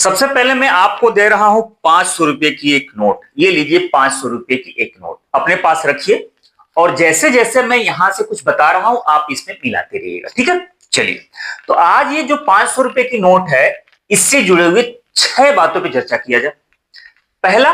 सबसे पहले मैं आपको दे रहा हूं 500 रुपए की एक नोट। ये लीजिए 500 रुपए की एक नोट अपने पास रखिए और जैसे जैसे मैं यहां से कुछ बता रहा हूं आप इसमें मिलाते रहिएगा, ठीक है। चलिए, तो आज ये जो 500 रुपए की नोट है इससे जुड़े हुए 6 बातों पर चर्चा किया जाए। पहला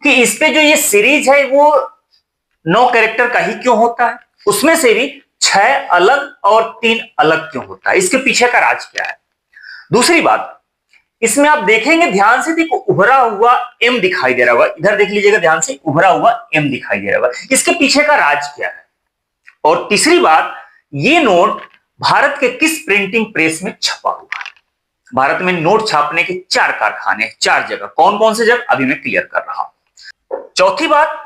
कि इस पे जो ये सीरीज है वो 9 कैरेक्टर का ही क्यों होता है, उसमें से भी 6 अलग और 3 अलग क्यों होता है, इसके पीछे का राज क्या है। दूसरी बात, इसमें आप देखेंगे ध्यान से, देखो उभरा हुआ एम दिखाई दे रहा होगा, इधर देख लीजिएगा ध्यान से, उभरा हुआ एम दिखाई दे रहा होगा, इसके पीछे का राज क्या है। और तीसरी बात, ये नोट भारत के किस प्रिंटिंग प्रेस में छपा हुआ है। भारत में नोट छापने के 4 कारखाने, 4 जगह, कौन कौन से जगह अभी मैं क्लियर कर रहा हूं। चौथी बात,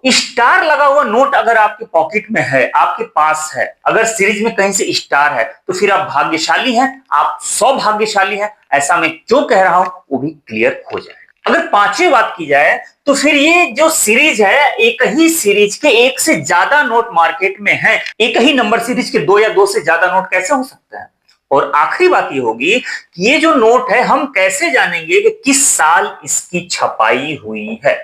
स्टार लगा हुआ नोट अगर आपके पॉकेट में है, आपके पास है, अगर सीरीज में कहीं से स्टार है तो फिर आप भाग्यशाली हैं, आप सौभाग्यशाली हैं, ऐसा मैं क्यों कह रहा हूं वो भी क्लियर हो जाएगा। अगर पांचवी बात की जाए तो फिर ये जो सीरीज है, एक ही सीरीज के एक से ज्यादा नोट मार्केट में है, एक ही नंबर सीरीज के 2 या 2 से ज्यादा नोट कैसे हो सकते हैं। और आखिरी बात ये होगी कि ये जो नोट है हम कैसे जानेंगे कि किस साल इसकी छपाई हुई है।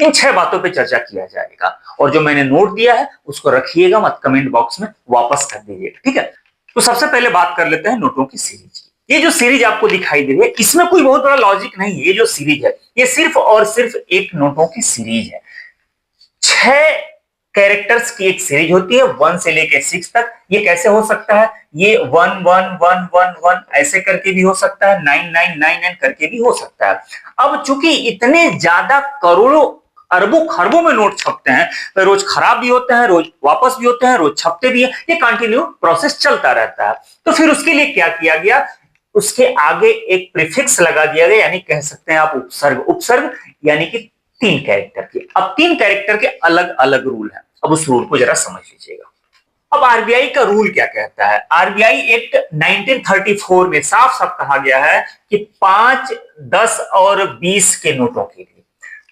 इन 6 बातों पे चर्चा किया जाएगा और जो मैंने नोट दिया है उसको रखिएगा मत, कमेंट बॉक्स में वापस कर दीजिएगा, ठीक है। तो सबसे पहले बात कर लेते हैं नोटों की सीरीज की। ये जो सीरीज आपको दिखाई दे रही है इसमें कोई बहुत बड़ा लॉजिक नहीं है। ये जो सीरीज है ये सिर्फ और सिर्फ एक नोटों की सीरीज है। 6 कैरेक्टर्स की एक सीरीज होती है 1 से लेकर 6 तक। ये कैसे हो सकता है, ये 1 1 1 1 1 ऐसे करके भी हो सकता है, 9 9 9 9 करके भी हो सकता है। अब चूंकि इतने ज्यादा करोड़ों अरबों खरबों में नोट छपते हैं, तो रोज खराब भी होते हैं, रोज वापस भी होते हैं, रोज छपते भी हैं, ये कंटिन्यू प्रोसेस चलता रहता है। तो फिर उसके लिए क्या किया गया, उसके आगे एक प्रीफिक्स लगा दिया गया, यानी कह सकते हैं आप उपसर्ग। उपसर्ग यानी कि 3 कैरेक्टर के। अब 3 कैरेक्टर के अलग अलग रूल हैं, अब उस रूल को जरा समझ लीजिएगा। अब आरबीआई का रूल क्या कहता है, आरबीआई एक्ट 1934 में साफ साफ कहा गया है कि 5, 10 और 20 के नोटों के लिए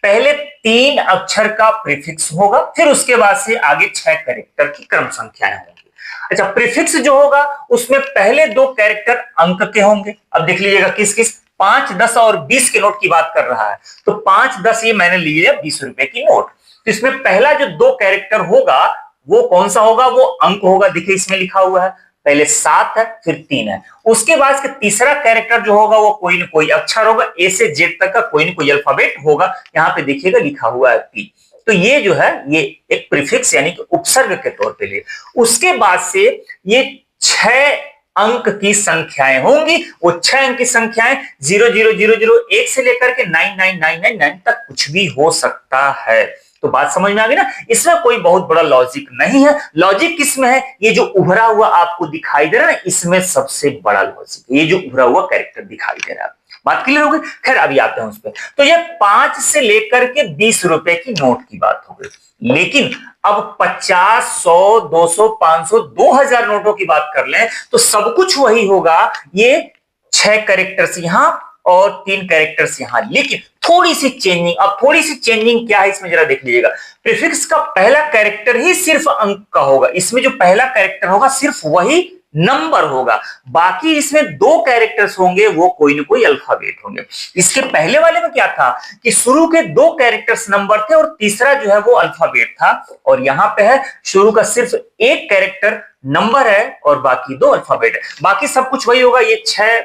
पहले 3 अक्षर का प्रीफिक्स होगा, फिर उसके बाद से आगे 6 कैरेक्टर की क्रम संख्याएं होंगी। अच्छा, प्रीफिक्स जो होगा उसमें पहले 2 कैरेक्टर अंक के होंगे। अब देख लीजिएगा किस किस, 5, 10 और 20 के नोट की बात कर रहा है, तो 5, 10 ये मैंने ली है 20 रुपए की नोट। तो इसमें पहला जो 2 कैरेक्टर होगा वो कौन सा होगा, वो अंक होगा। देखिए इसमें लिखा हुआ है, पहले 7 है फिर 3 है। उसके बाद तीसरा कैरेक्टर जो होगा वो कोई ना कोई अक्षर होगा, ए से जेड तक का कोई ना कोई अल्फाबेट होगा। यहां पे देखिएगा लिखा हुआ है पी। तो ये जो है ये एक प्रीफिक्स यानी कि उपसर्ग के तौर पे ले। उसके बाद से ये 6 अंक की संख्याएं होंगी, वो 6 अंक की संख्याएं 00001 से लेकर के 99999 तक कुछ भी हो सकता है। तो बात समझ में आ गई ना, इसमें कोई बहुत बड़ा लॉजिक नहीं है। लॉजिक किसमें है, ये जो उभरा हुआ आपको दिखाई दे रहा है इसमें सबसे बड़ा लॉजिक, ये जो उभरा हुआ कैरेक्टर दिखाई दे रहा है। बात क्लियर हो गई। खैर अभी आते हैं उस पर। तो ये 5 से लेकर के 20 रुपए की नोट की बात हो गई, लेकिन अब 50, 100, 200, 500, 2000 नोटों की बात कर लें तो सब कुछ वही होगा। ये 6 कैरेक्टर्स यहां और 3 कैरेक्टर्स यहां, लेकिन थोड़ी सी चेंजिंग। अब थोड़ी सी चेंजिंग क्या है इसमें जरा देख लीजिएगा। प्रीफिक्स का पहला कैरेक्टर ही सिर्फ अंक का होगा, इसमें जो पहला कैरेक्टर होगा सिर्फ वही नंबर होगा, बाकी इसमें 2 कैरेक्टर्स होंगे वो कोई ना कोई अल्फाबेट होंगे। इसके पहले वाले में क्या था कि शुरू के 2 कैरेक्टर्स नंबर थे और तीसरा जो है वो अल्फाबेट था, और यहां पे है शुरू का सिर्फ 1 कैरेक्टर नंबर है और बाकी 2 अल्फाबेट है। बाकी सब कुछ वही होगा। ये 6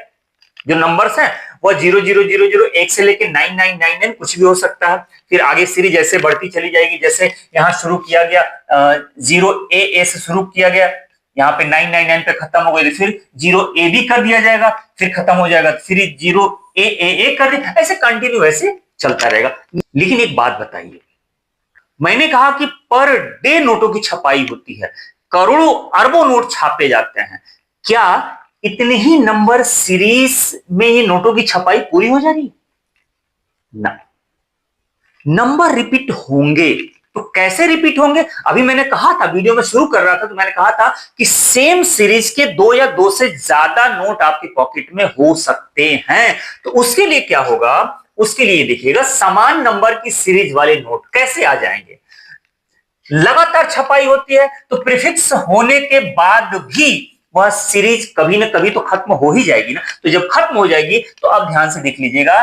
जो नंबर्स हैं वो 00001 से लेके 9999 कुछ भी हो सकता है। फिर आगे सीरीज जैसे बढ़ती चली जाएगी, जैसे यहां शुरू किया गया 0AA से शुरू किया गया, यहाँ पे 999 पे खत्म हो गई, फिर 0AB कर दिया जाएगा, फिर खत्म हो जाएगा, फिर 0AAA कर दिया, ऐसे कंटिन्यू ऐसे चलता रहेगा। लेकिन एक बात बताइए, मैंने कहा कि पर डे नोटों की छपाई होती है, करोड़ों अरबों नोट छापे जाते हैं, क्या इतने ही नंबर सीरीज में ये नोटों की छपाई पूरी हो जा रही है? ना, नंबर रिपीट होंगे। तो कैसे रिपीट होंगे, अभी मैंने कहा था, वीडियो में शुरू कर रहा था तो मैंने कहा था कि सेम सीरीज के 2 या 2 से ज्यादा नोट आपके पॉकेट में हो सकते हैं। तो उसके लिए क्या होगा, उसके लिए देखिएगा समान नंबर की सीरीज वाले नोट कैसे आ जाएंगे। लगातार छपाई होती है तो प्रीफिक्स होने के बाद भी वह सीरीज कभी ना कभी तो खत्म हो ही जाएगी ना। तो जब खत्म हो जाएगी तो अब ध्यान से देख लीजिएगा,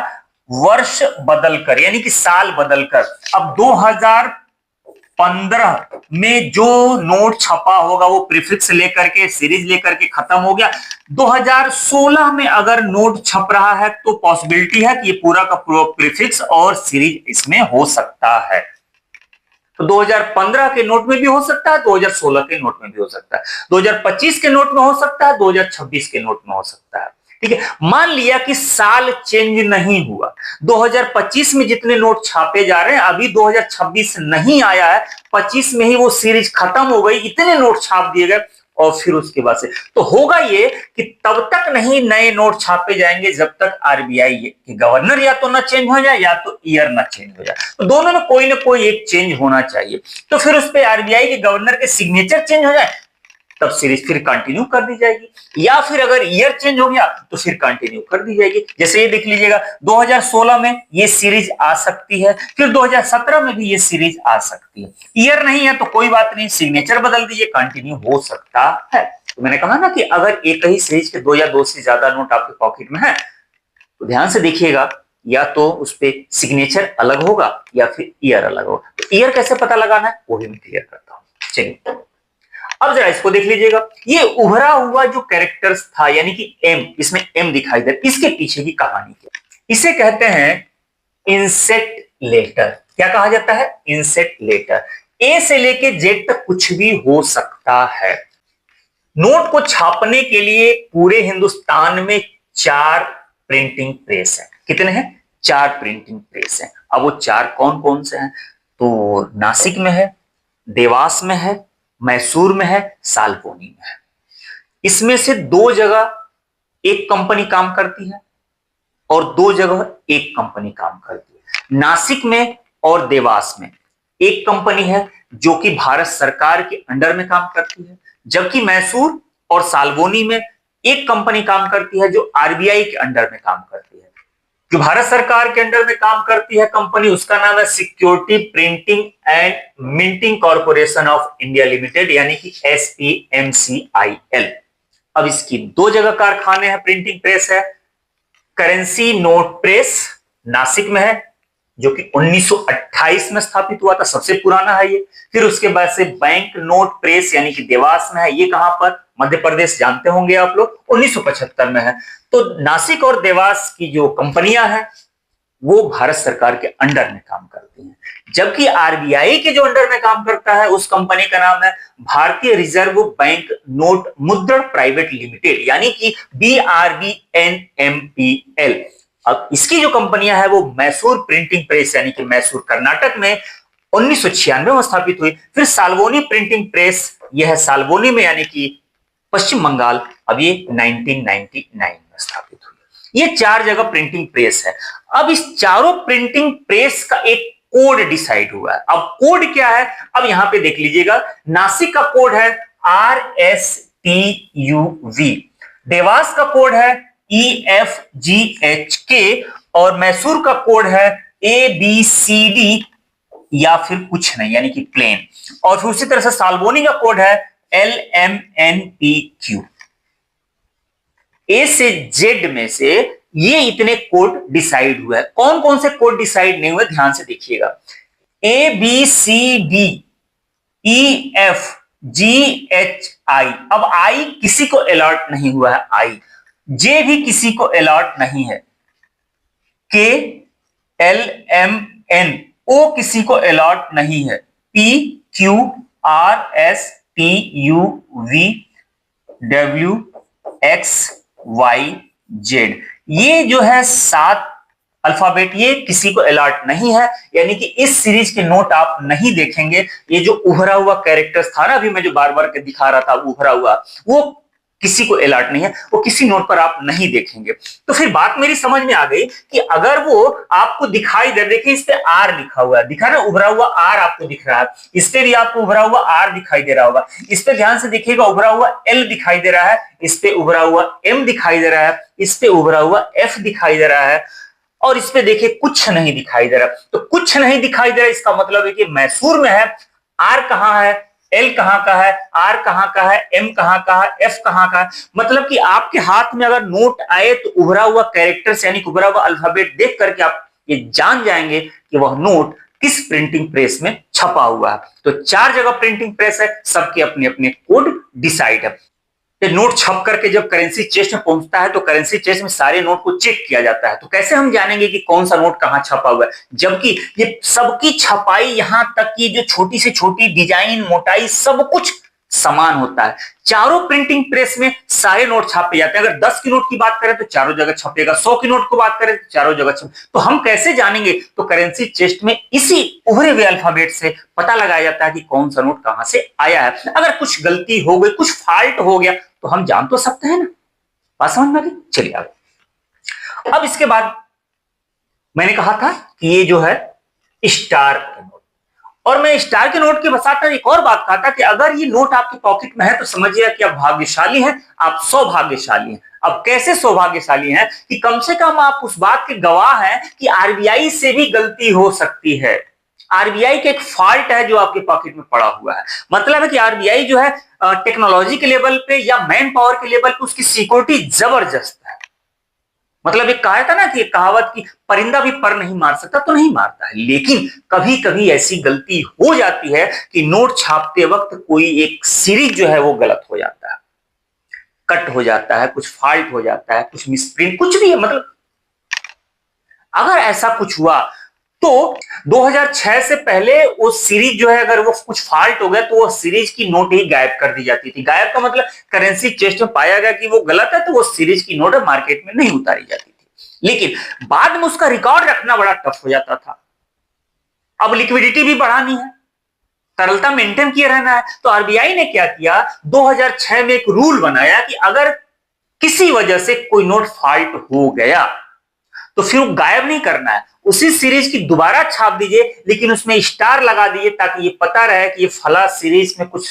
वर्ष बदलकर यानी कि साल बदलकर अब 2015 में जो नोट छपा होगा वो प्रीफिक्स लेकर के सीरीज लेकर के खत्म हो गया। 2016 में अगर नोट छप रहा है तो पॉसिबिलिटी है कि ये पूरा का पूरा प्रीफिक्स और सीरीज इसमें हो सकता है। तो 2015 के नोट में भी हो सकता है, 2016 के नोट में भी हो सकता है, 2025 के नोट में हो सकता है, 2026 के नोट में हो सकता है। ठीक है, मान लिया कि साल चेंज नहीं हुआ, 2025 में जितने नोट छापे जा रहे हैं अभी 2026 नहीं आया है, 25 में ही वो सीरीज खत्म हो गई, इतने नोट छाप दिए गए और फिर उसके बाद से तो होगा ये कि तब तक नहीं नए नोट छापे जाएंगे जब तक आरबीआई के गवर्नर या तो ना चेंज हो जाए या तो ईयर ना चेंज हो जाए। तो दोनों में कोई ना कोई एक चेंज होना चाहिए। तो फिर उस पर आरबीआई के गवर्नर के सिग्नेचर चेंज हो जाए तब सीरीज फिर कंटिन्यू कर दी जाएगी, या फिर अगर ईयर चेंज हो गया तो फिर कंटिन्यू कर दी जाएगी। जैसे ये देख लीजिएगा 2016 में ये सीरीज आ सकती है, फिर 2017 में भी ये सीरीज आ सकती है। ईयर नहीं है तो कोई बात नहीं, सिग्नेचर बदल दीजिए, कंटिन्यू हो सकता है। तो मैंने कहा ना कि अगर एक ही सीरीज के दो या दो से ज्यादा नोट आपके पॉकेट में है तो ध्यान से देखिएगा, या तो उस पर सिग्नेचर अलग होगा या फिर ईयर अलग होगा। तो ईयर कैसे पता लगाना है वो भी मैं क्लियर करता हूं। चलिए अब जरा इसको देख लीजिएगा, ये उभरा हुआ जो कैरेक्टर्स था यानी कि एम, इसमें एम दिखाई दे, इसके पीछे की कहानी क्या? इसे कहते हैं इंसेट लेटर। क्या कहा जाता है? इंसेट लेटर। ए से लेके जेड तक कुछ भी हो सकता है। नोट को छापने के लिए पूरे हिंदुस्तान में 4 प्रिंटिंग प्रेस है। कितने हैं? 4 प्रिंटिंग प्रेस हैं। अब वो 4 कौन कौन से हैं? तो नासिक में है, देवास में है, मैसूर में है, सालबोनी में है। इसमें से 2 जगह एक कंपनी काम करती है और 2 जगह एक कंपनी काम करती है। नासिक में और देवास में एक कंपनी है जो कि भारत सरकार के अंडर में काम करती है, जबकि मैसूर और सालबोनी में एक कंपनी काम करती है जो आरबीआई के अंडर में काम करती है। जो भारत सरकार के अंडर में काम करती है कंपनी, उसका नाम है security printing and minting corporation of India limited यानी कि SPMCIL। अब इसकी 2 जगह कारखाने हैं, प्रिंटिंग प्रेस है। करेंसी नोट प्रेस नासिक में है जो कि 1928 में स्थापित हुआ था, सबसे पुराना है ये। फिर उसके बाद से बैंक नोट प्रेस यानी कि देवास में है, ये कहां पर? मध्य प्रदेश, जानते होंगे आप लोग, 1975 में है। तो नासिक और देवास की जो कंपनियां हैं वो भारत सरकार के अंडर में काम करती हैं, जबकि आरबीआई के जो अंडर में काम करता है उस कंपनी का नाम है भारतीय रिजर्व बैंक नोट मुद्रण प्राइवेट लिमिटेड यानी कि BRBNMPL। अब इसकी जो कंपनियां है वो मैसूर प्रिंटिंग प्रेस यानी कि मैसूर कर्नाटक में 1996 में स्थापित हुई। फिर सालबोनी प्रिंटिंग प्रेस, यह है सालबोनी में यानी कि पश्चिम बंगाल, अब ये 1999 में स्थापित हुई। ये 4 जगह प्रिंटिंग प्रेस है। अब इस चारों प्रिंटिंग प्रेस का एक कोड डिसाइड हुआ है। अब कोड क्या है? अब यहां पे देख लीजिएगा, नासिक का कोड है RSTUV, देवास का कोड है EFGHK और मैसूर का कोड है ABCD या फिर कुछ नहीं यानी कि प्लेन। और फिर उसी तरह से सालबोनी का कोड है LMNPQ। ए से जेड में से ये इतने कोड डिसाइड हुए हैं। कौन कौन से कोड डिसाइड नहीं हुए ध्यान से देखिएगा। ABCDEFGHI, अब आई किसी को अलॉट नहीं हुआ है, आई जे भी किसी को अलॉट नहीं है, KLMNO किसी को अलॉट नहीं है, PQRSTUVWXYZ, ये जो है 7 अल्फाबेट, ये किसी को अलॉट नहीं है, यानी कि इस सीरीज के नोट आप नहीं देखेंगे। ये जो उभरा हुआ कैरेक्टर्स था ना, अभी मैं जो बार बार के दिखा रहा था उभरा हुआ, वो किसी को अलॉट नहीं है, वो किसी नोट पर आप नहीं देखेंगे। तो फिर बात मेरी समझ में आ गई कि अगर वो आपको दिखाई दे, देखिए इस पे आर लिखा हुआ है, दिखा ना उभरा हुआ आर आपको दिख रहा है, इस पे भी आपको उभरा हुआ आर दिखाई दे रहा होगा, इस पे ध्यान से देखिएगा उभरा हुआ एल दिखाई दे रहा है, इस पे उभरा हुआ एम दिखाई दे रहा है, इस पे उभरा हुआ एफ दिखाई दे रहा है और इस पे देखिए कुछ नहीं दिखाई दे रहा। तो कुछ नहीं दिखाई दे रहा, इसका मतलब है कि मैसूर में है, आर कहां है, एल कहां का है, आर कहां का है, एम कहां का है, एफ कहां का है। मतलब कि आपके हाथ में अगर नोट आए तो उभरा हुआ कैरेक्टर्स यानी उभरा हुआ अल्फाबेट देख करके आप ये जान जाएंगे कि वह नोट किस प्रिंटिंग प्रेस में छपा हुआ है। तो 4 जगह प्रिंटिंग प्रेस है, सबके अपने अपने कोड डिसाइड है। नोट छप करके जब करेंसी चेस्ट में पहुंचता है तो करेंसी चेस्ट में सारे नोट को चेक किया जाता है। तो कैसे हम जानेंगे कि कौन सा नोट कहां छपा हुआ है, जबकि ये सबकी छपाई यहां तक की जो छोटी से छोटी डिजाइन, मोटाई, सब कुछ समान होता है। चारों प्रिंटिंग प्रेस में सारे नोट छापे जाते हैं। अगर 10 की नोट की बात करें तो चारों जगह छपेगा, 100 की नोट की बात करें तो चारों जगह छपे। तो हम कैसे जानेंगे? तो करेंसी चेस्ट में इसी उभरे हुए अल्फाबेट से पता लगाया जाता है कि कौन सा नोट कहां से आया है। अगर कुछ गलती हो गई, कुछ फॉल्ट हो गया तो हम जान तो सकते हैं ना। बात समझ में आ गई? चलिए आगे। अब इसके बाद मैंने कहा था कि ये जो है स्टार के नोट, और मैं स्टार के नोट के साथ एक और बात कहा था कि अगर ये नोट आपके पॉकेट में है तो समझिए कि आप भाग्यशाली हैं, आप सौभाग्यशाली हैं। अब कैसे सौभाग्यशाली हैं कि कम से कम आप उस बात के गवाह हैं कि आरबीआई से भी गलती हो सकती है। आरबीआई का एक फॉल्ट है जो आपके पॉकेट में पड़ा हुआ है। मतलब है कि आरबीआई जो है टेक्नोलॉजी के लेवल पे या मैन पावर के लेवल पे उसकी सिक्योरिटी जबरदस्त है। मतलब एक कहा था ना कि कहावत की परिंदा भी पर नहीं मार सकता, तो नहीं मारता है, लेकिन कभी कभी ऐसी गलती हो जाती है कि नोट छापते वक्त कोई एक सीरीज जो है वो गलत हो जाता है, कट हो जाता है, कुछ फॉल्ट हो जाता है, कुछ मिसप्रिंट, कुछ भी है। मतलब अगर ऐसा कुछ हुआ तो 2006 से पहले वो सीरीज जो है अगर वो कुछ फॉल्ट हो गया तो वो सीरीज की नोट ही गायब कर दी जाती थी। गायब का मतलब करेंसी चेस्ट में पाया गया कि वो गलत है तो वो सीरीज की नोट मार्केट में नहीं उतारी जाती थी। लेकिन बाद में उसका रिकॉर्ड रखना बड़ा टफ हो जाता था। अब लिक्विडिटी भी बढ़ानी है, तरलता मेंटेन किए रहना है, तो आरबीआई ने क्या किया, 2006 में एक रूल बनाया कि अगर किसी वजह से कोई नोट फॉल्ट हो गया तो फिर वो गायब नहीं करना है, उसी सीरीज की दोबारा छाप दीजिए, लेकिन उसमें स्टार लगा दीजिए ताकि ये पता रहे कि ये फला सीरीज में कुछ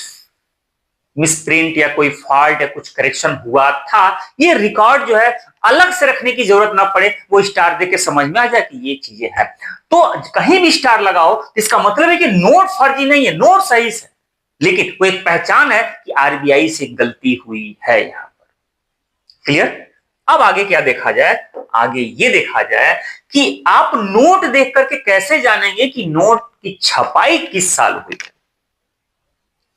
मिसप्रिंट या कोई फॉल्ट या कुछ करेक्शन हुआ था। ये रिकॉर्ड जो है अलग से रखने की जरूरत ना पड़े, वो स्टार देख के समझ में आ जाए कि ये चीजें हैं। तो कहीं भी स्टार लगाओ इसका मतलब है कि नोट फर्जी नहीं है, नोट सही से, लेकिन वो एक पहचान है कि आरबीआई से गलती हुई है यहां पर। क्लियर? अब आगे क्या देखा जाए? आगे ये देखा जाए कि आप नोट देख करके कैसे जानेंगे कि नोट की छपाई किस साल हुई है।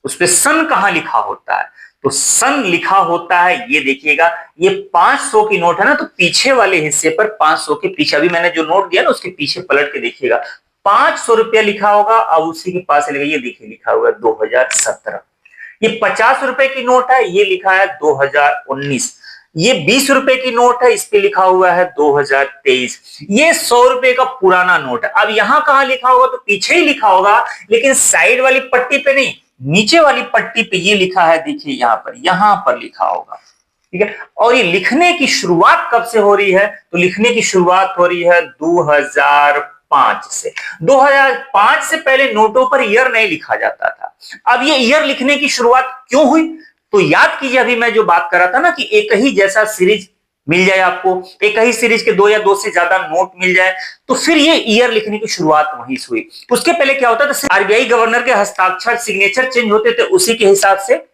उस पे सन कहां लिखा होता है? तो सन लिखा होता है, ये देखिएगा, ये 500 की नोट है ना, तो पीछे वाले हिस्से पर 500 के पीछे, अभी मैंने जो नोट दिया ना उसके पीछे पलट के देखिएगा, 500 रुपया लिखा होगा। अब उसी के पास ये देखिए लिखा हुआ है 2017। ये 50 रुपए की नोट है, ये लिखा है 2019। ये 20 रुपए की नोट है, इस पे लिखा हुआ है 2023। ये 100 रुपए का पुराना नोट है। अब यहां कहां लिखा होगा? तो पीछे ही लिखा होगा, लेकिन साइड वाली पट्टी पे नहीं, नीचे वाली पट्टी पे ये लिखा है, देखिए यहां पर लिखा होगा। ठीक है। और ये लिखने की शुरुआत कब से हो रही है? तो लिखने की शुरुआत हो रही है 2005 से। 2005 से पहले नोटों पर ईयर नहीं लिखा जाता था। अब ये ईयर लिखने की शुरुआत क्यों हुई? तो याद कीजिए, अभी मैं जो बात कर रहा था ना कि एक ही जैसा सीरीज मिल जाए आपको, एक ही सीरीज के 2 या 2 से ज्यादा नोट मिल जाए, तो फिर ये ईयर लिखने की शुरुआत वहीं से हुई। उसके पहले क्या होता था, आरबीआई गवर्नर के हस्ताक्षर, सिग्नेचर चेंज होते थे, उसी के हिसाब से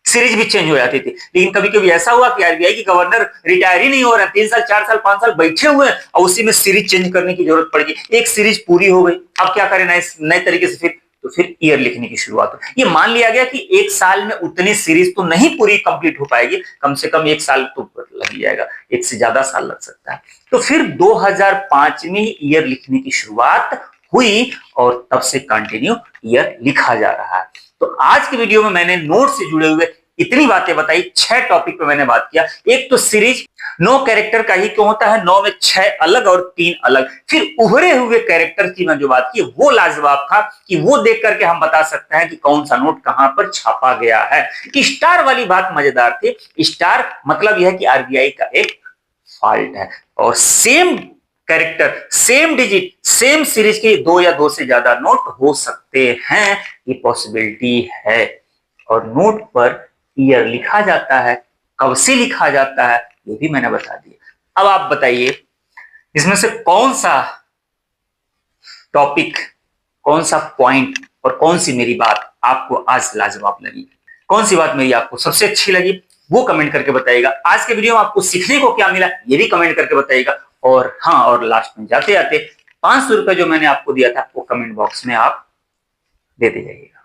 सीरीज भी चेंज हो जाती थी। लेकिन कभी कभी ऐसा हुआ कि आरबीआई के गवर्नर रिटायर ही नहीं हो रहा, 3 साल 4 साल 5 साल बैठे हुए हैं और उसी में सीरीज चेंज करने की जरूरत पड़ गई, एक सीरीज पूरी हो गई। अब क्या करें नए तरीके से, फिर ईयर लिखने की शुरुआत हो। ये मान लिया गया कि एक साल में उतनी सीरीज तो नहीं पूरी कंप्लीट हो पाएगी, कम से कम 1 साल तो लग ही जाएगा, 1 से ज्यादा साल लग सकता है। तो फिर 2005 में ईयर लिखने की शुरुआत हुई और तब से कंटिन्यू ईयर लिखा जा रहा है। तो आज की वीडियो में मैंने नोट से जुड़े हुए इतनी बातें बताई, 6 टॉपिक पे मैंने बात किया। एक तो सीरीज 9 कैरेक्टर का ही क्यों होता है, 9 में 6 अलग और 3 अलग। फिर उभरे हुए कैरेक्टर की मैं जो बात की वो लाजवाब था कि वो देख करके हम बता सकते हैं कि कौन सा नोट कहां पर छापा गया है। स्टार वाली बात मजेदार थी। स्टार मतलब यह कि आरबीआई का एक फॉल्ट है, और same character, same digit, same series के 2 या 2 से ज्यादा नोट हो सकते हैं, ये पॉसिबिलिटी है। और नोट पर ईयर लिखा जाता है, कब से लिखा जाता है ये भी मैंने बता दिया। अब आप बताइए इसमें से कौन सा टॉपिक, कौन सा पॉइंट और कौन सी मेरी बात आपको आज लाजवाब लगी, कौन सी बात मेरी आपको सबसे अच्छी लगी, वो कमेंट करके बताइएगा। आज के वीडियो में आपको सीखने को क्या मिला ये भी कमेंट करके बताइएगा। और हाँ, और लास्ट में जाते जाते 500 रुपए जो मैंने आपको दिया था वो कमेंट बॉक्स में आप देते जाइएगा।